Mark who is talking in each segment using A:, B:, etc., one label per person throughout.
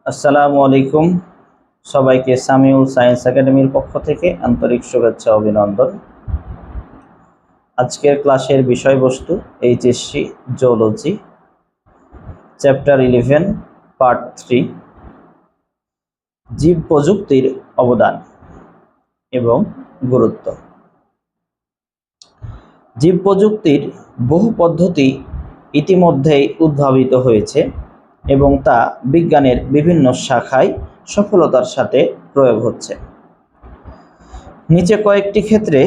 A: আসসালামু আলাইকুম। সবাইকে সামিউল সায়েন্স একাডেমির পক্ষ থেকে আন্তরিক শুভেচ্ছা ও অভিনন্দন। আজকের ক্লাসের বিষয়বস্তু এইচএসসি জুওলজি চ্যাপ্টার 11 পার্ট 3 জীব প্রযুক্তির অবদান এবং গুরুত্ব। জীব প্রযুক্তির বহু পদ্ধতি ইতিমধ্যেই উদ্ভাবিত হয়েছে এবং তা বিজ্ঞানের বিভিন্ন শাখায় সফলতার সাথে প্রয়োগ হচ্ছে। নিচে কয়েকটি ক্ষেত্রে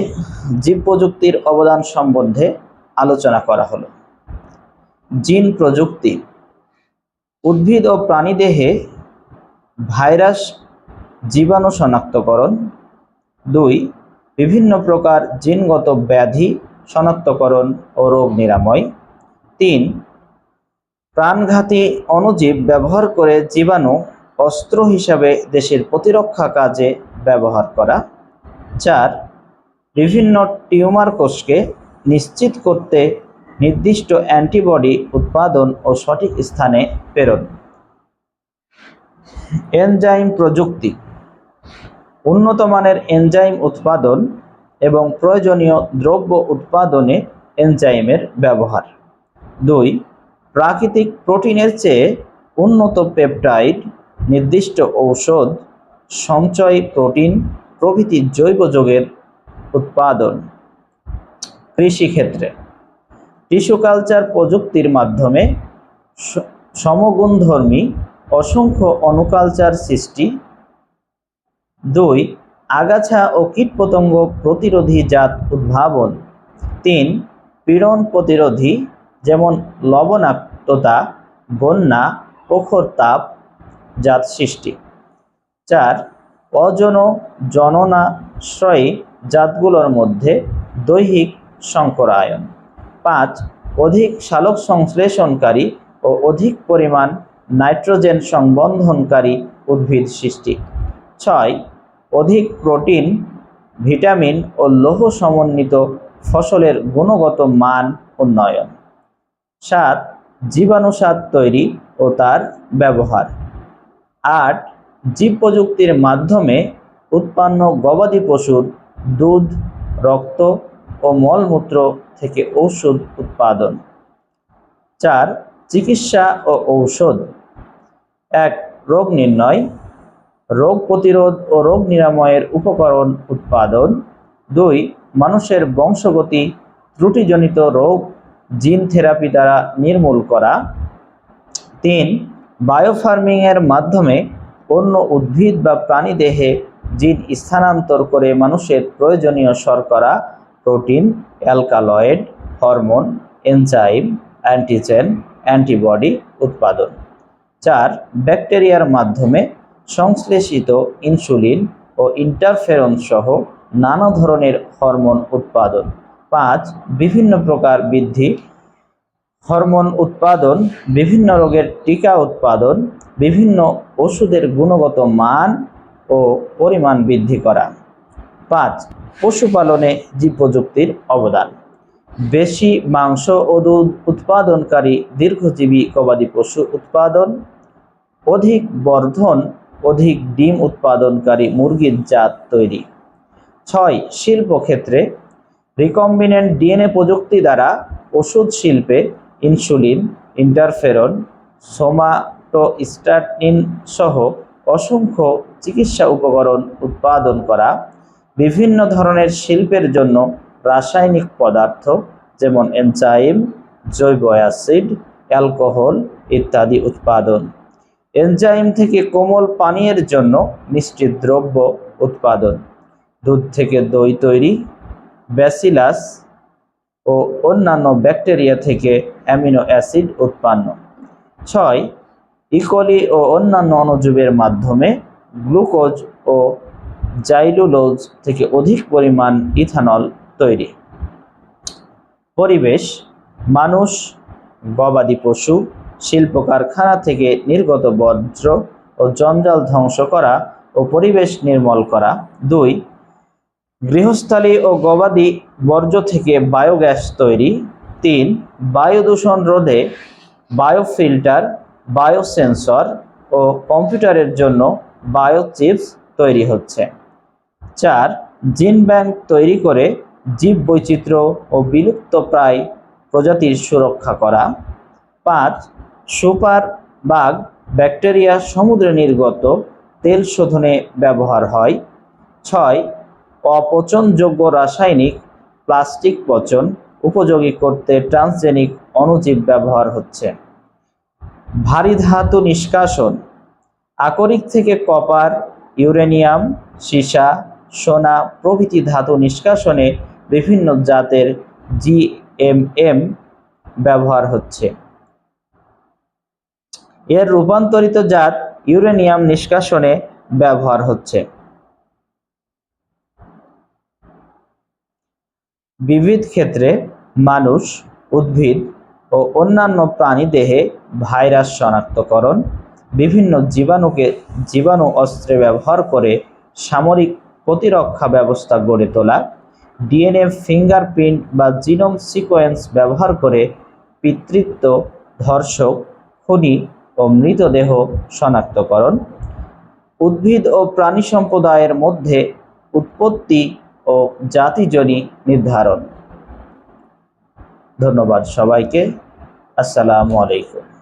A: জীব প্রযুক্তির অবদান সম্বন্ধে আলোচনা করা হলো। জিন প্রযুক্তি, উদ্ভিদ ও প্রাণীদেহে ভাইরাস জীবাণু শনাক্তকরণ। 2. বিভিন্ন প্রকার জিনগত ব্যাধি শনাক্তকরণ ও রোগ নিরাময়। 3. প্রাণঘাতী অণুজীব ব্যবহার করে জীবাণু অস্ত্র হিসাবে দেশের প্রতিরক্ষা কাজে ব্যবহার করা। 4. বিভিন্ন টিউমার কোষকে নিশ্চিত করতে নির্দিষ্ট অ্যান্টিবডি উৎপাদন ও সঠিক স্থানে প্রেরণ। এনজাইম প্রযুক্তি, উন্নত মানের এনজাইম উৎপাদন এবং প্রয়োজনীয় দ্রব্য উৎপাদনে এনজাইমের ব্যবহার। 2. প্রাকৃতিক প্রোটিনের চেয়ে উন্নত পেপটাইড, নির্দিষ্ট ঔষধ, সঞ্চয় প্রোটিন প্রভৃতি জৈব যৌগের উৎপাদন। কৃষিক্ষেত্রে টিস্যু কালচার প্রযুক্তির মাধ্যমে সমগুণধর্মী অসংখ্য অণুকালচার সৃষ্টি। 2. আগাছা ও কীটপতঙ্গ প্রতিরোধী জাত উদ্ভাবন। 3. পীড়ন প্রতিরোধী যেমন লবণাক্ততা, বন্যা, প্রখর তাপ জাত সৃষ্টি। 4. জননাশ্রয়ী জাতগুলোর মধ্যে দৈহিক সংকরায়ন। 5. অধিক সালোক সংশ্লেষণকারী ও অধিক পরিমাণ নাইট্রোজেন সংবন্ধনকারী উদ্ভিদ সৃষ্টি। 6. অধিক প্রোটিন, ভিটামিন ও লৌহ সমন্বিত ফসলের গুণগত মান উন্নয়ন। 7. জীবাণু সার তৈরি ও তার ব্যবহার। 8. জীব প্রযুক্তির মাধ্যমে উৎপন্ন গবাদি পশুর দুধ, রক্ত ও মলমূত্র থেকে ঔষধ উৎপাদন। 4. চিকিৎসা ও ঔষধ। 1. রোগ নির্ণয়, রোগ প্রতিরোধ ও রোগ নিরাময়ের উপকরণ উৎপাদন। 2. মানুষের বংশগতি ত্রুটিজনিত রোগ জিন থেরাপি দ্বারা নির্মূল করা। 3. বায়োফার্মিংয়ের মাধ্যমে অন্য উদ্ভিদ বা প্রাণী দেহে জিন স্থানান্তর করে মানুষের প্রয়োজনীয় শর্করা, protein, alkaloid, hormone, enzyme, antigen, antibody উৎপাদন। 4. ব্যাকটেরিয়ার মাধ্যমে সংশ্লেষিত ইনসুলিন ও ইন্টারফেরন সহ নানা ধরনের হরমোন উৎপাদন। 5. বিভিন্ন প্রকার বৃদ্ধি হরমোন উৎপাদন, বিভিন্ন রোগের টিকা উৎপাদন, বিভিন্ন ওষুধের গুণগত মান ও পরিমাণ বৃদ্ধি করা। 5. পশুপালনে জীব প্রযুক্তির অবদান। বেশি মাংস ও দুধ উৎপাদনকারী দীর্ঘজীবী গবাদি পশু উৎপাদন। অধিক বর্ধন, অধিক ডিম উৎপাদনকারী মুরগির জাত তৈরি। 6. শিল্পক্ষেত্রে রিকম্বিনেন্ট ডিএনএ প্রযুক্তি দ্বারা ওষুধ শিল্পে ইনসুলিন, ইন্টারফেরন, সোমাটোস্ট্যাটিন সহ অসংখ্য চিকিৎসা উপকরণ উৎপাদন করা। বিভিন্ন ধরনের শিল্পের জন্য রাসায়নিক পদার্থ যেমন এনজাইম, জৈব অ্যাসিড, অ্যালকোহল ইত্যাদি উৎপাদন। এনজাইম থেকে কোমল পানীয়ের জন্য মিষ্টি দ্রব্য উৎপাদন। দুধ থেকে দই তৈরি। ব্যাসিলাস ও অন্যান্য ব্যাকটেরিয়া থেকে অ্যামিনো অ্যাসিড উৎপন্ন। 6. ইকোলি ও অন্যান্য অণুজীবের মাধ্যমে গ্লুকোজ ও জাইলুলোজ থেকে অধিক পরিমাণ ইথানল তৈরি। পরিবেশ, মানুষ, গবাদি পশু, শিল্প কারখানা থেকে নির্গত বর্জ্য ও জঞ্জাল ধ্বংস করা ও পরিবেশ নির্মল করা। 2. গৃহস্থালী ও গবাদি বর্জ্য থেকে বায়োগ্যাস তৈরি। 3. বায়ু দূষণ রোধে বায়োফিল্টার, বায়োসেন্সর ও কম্পিউটারের জন্য বায়োচিপস তৈরি হচ্ছে। 4. জিন ব্যাংক তৈরি করে জীববৈচিত্র্য ও বিলুপ্তপ্রায় প্রজাতির সুরক্ষা করা। 5. সুপার বাগ ব্যাকটেরিয়া সমুদ্রে নির্গত তেল শোধনে ব্যবহার হয়। 6. অপচনযোগ্য রাসায়নিক প্লাস্টিক পচন উপযোগী করতে ট্রান্সজেনিক অণুজীব ব্যবহার হচ্ছে। ভারী ধাতু নিষ্কাশন আকরিক থেকে কপার, ইউরেনিয়াম, সীসা, সোনা প্রভৃতি ধাতু নিষ্কাশনে বিভিন্ন জাতের জিএমএম ব্যবহার হচ্ছে। এর রূপান্তরিত জাত ইউরেনিয়াম নিষ্কাশনে ব্যবহার হচ্ছে। বিবিধ ক্ষেত্রে মানুষ, উদ্ভিদ ও অন্যান্য প্রাণী দেহে ভাইরাস শনাক্তকরণ, বিভিন্ন জীবাণু অস্ত্রে ব্যবহার করে সামরিক প্রতিরক্ষা ব্যবস্থা গড়ে তোলা, ডিএনএ ফিঙ্গারপ্রিন্ট বা জিনোম সিকোয়েন্স ব্যবহার করে পিতৃত্ব, ধর্ষক, খুনি ও মৃতদেহ শনাক্তকরণ, উদ্ভিদ ও প্রাণী সম্প্রদায়ের মধ্যে উৎপত্তি ও জাতিজনী নির্ধারণ। ধন্যবাদ সবাইকে। আসসালামু আলাইকুম।